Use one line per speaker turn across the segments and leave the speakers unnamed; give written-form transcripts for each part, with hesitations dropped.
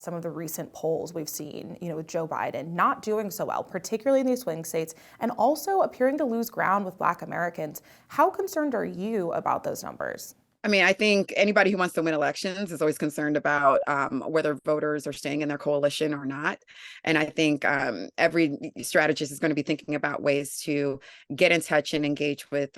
Some of the recent polls we've seen, with Joe Biden not doing so well, particularly in these swing states, and also appearing to lose ground with Black Americans. How concerned are you about those numbers?
I mean, I think anybody who wants to win elections is always concerned about whether voters are staying in their coalition or not. And I think every strategist is going to be thinking about ways to get in touch and engage with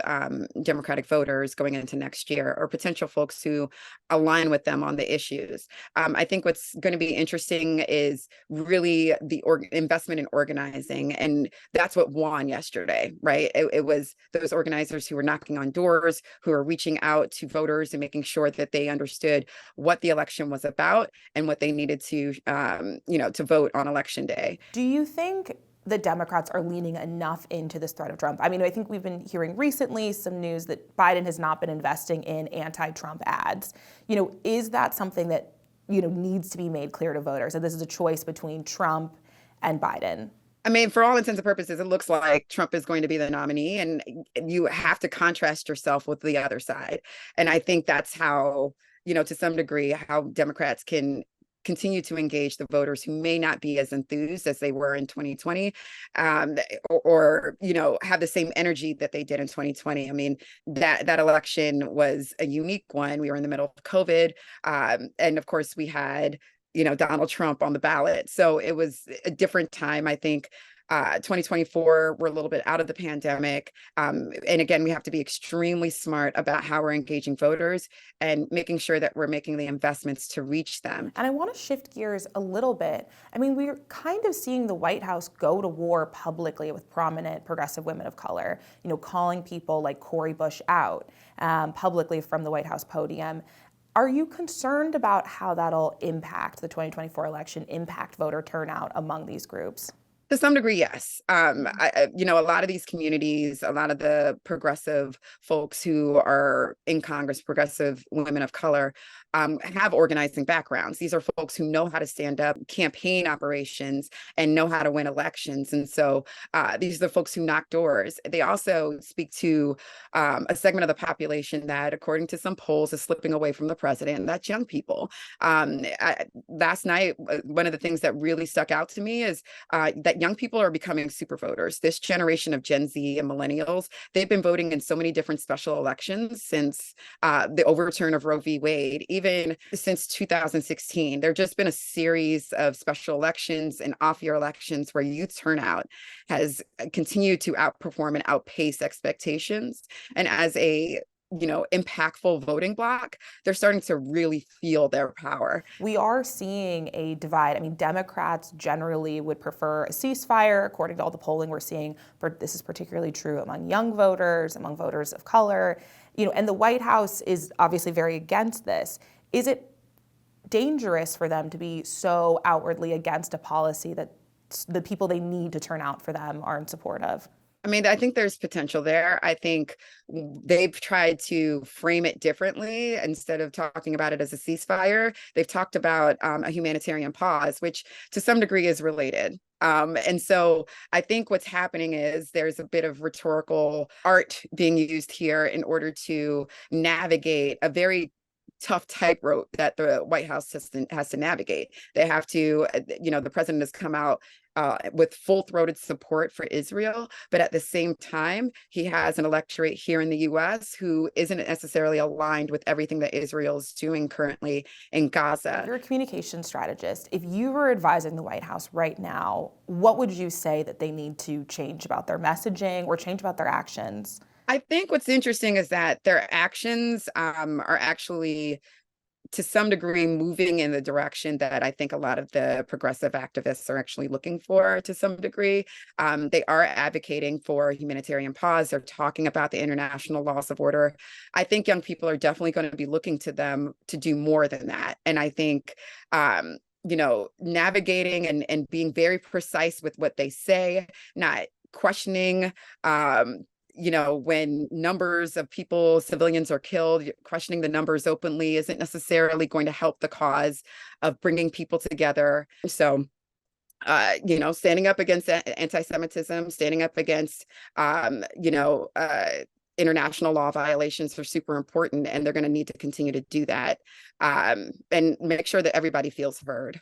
Democratic voters going into next year, or potential folks who align with them on the issues. I think what's going to be interesting is really the investment in organizing. And that's what won yesterday, right? It was those organizers who were knocking on doors, who are reaching out to voters and making sure that they understood what the election was about and what they needed to, to vote on election day.
Do you think the Democrats are leaning enough into this threat of Trump? I mean, I think we've been hearing recently some news that Biden has not been investing in anti-Trump ads. Is that something that, needs to be made clear to voters, that this is a choice between Trump and Biden?
I mean, for all intents and purposes, it looks like Trump is going to be the nominee, and you have to contrast yourself with the other side. And I think that's how, to some degree, how Democrats can continue to engage the voters who may not be as enthused as they were in 2020, or have the same energy that they did in 2020. I mean, that election was a unique one. We were in the middle of COVID, and of course we had Donald Trump on the ballot. So it was a different time. I think 2024, we're a little bit out of the pandemic. And again, we have to be extremely smart about how we're engaging voters and making sure that we're making the investments to reach them.
And I want to shift gears a little bit. I mean, we're kind of seeing the White House go to war publicly with prominent progressive women of color, calling people like Cori Bush out publicly from the White House podium. Are you concerned about how that'll impact the 2024 election, impact voter turnout among these groups?
To some degree, yes. A lot of these communities, a lot of the progressive folks who are in Congress, progressive women of color, have organizing backgrounds. These are folks who know how to stand up campaign operations and know how to win elections. And so these are the folks who knock doors. They also speak to a segment of the population that, according to some polls, is slipping away from the president, and that's young people. Last night, one of the things that really stuck out to me is that young people are becoming super voters. This generation of Gen Z and millennials, they've been voting in so many different special elections since the overturn of Roe v. Wade, even since 2016. There have just been a series of special elections and off-year elections where youth turnout has continued to outperform and outpace expectations. And as a impactful voting bloc, they're starting to really feel their power.
We are seeing a divide. I mean, Democrats generally would prefer a ceasefire, according to all the polling we're seeing. But this is particularly true among young voters, among voters of color. And the White House is obviously very against this. Is it dangerous for them to be so outwardly against a policy that the people they need to turn out for them are in support of?
I mean, I think there's potential there. I think they've tried to frame it differently. Instead of talking about it as a ceasefire, they've talked about a humanitarian pause, which to some degree is related. And so I think what's happening is there's a bit of rhetorical art being used here in order to navigate a very tough tightrope that the White House has to navigate. They have to, the president has come out with full-throated support for Israel, but at the same time, he has an electorate here in the U.S. who isn't necessarily aligned with everything that Israel is doing currently in Gaza.
You're a communication strategist. If you were advising the White House right now, what would you say that they need to change about their messaging or change about their actions?
I think what's interesting is that their actions are actually, to some degree, moving in the direction that I think a lot of the progressive activists are actually looking for to some degree. They are advocating for a humanitarian pause. They're talking about the international laws of order. I think young people are definitely going to be looking to them to do more than that. And I think navigating and being very precise with what they say, not questioning when numbers of people, civilians are killed, questioning the numbers openly isn't necessarily going to help the cause of bringing people together. So, standing up against anti-Semitism, standing up against, international law violations are super important, and they're going to need to continue to do that and make sure that everybody feels heard.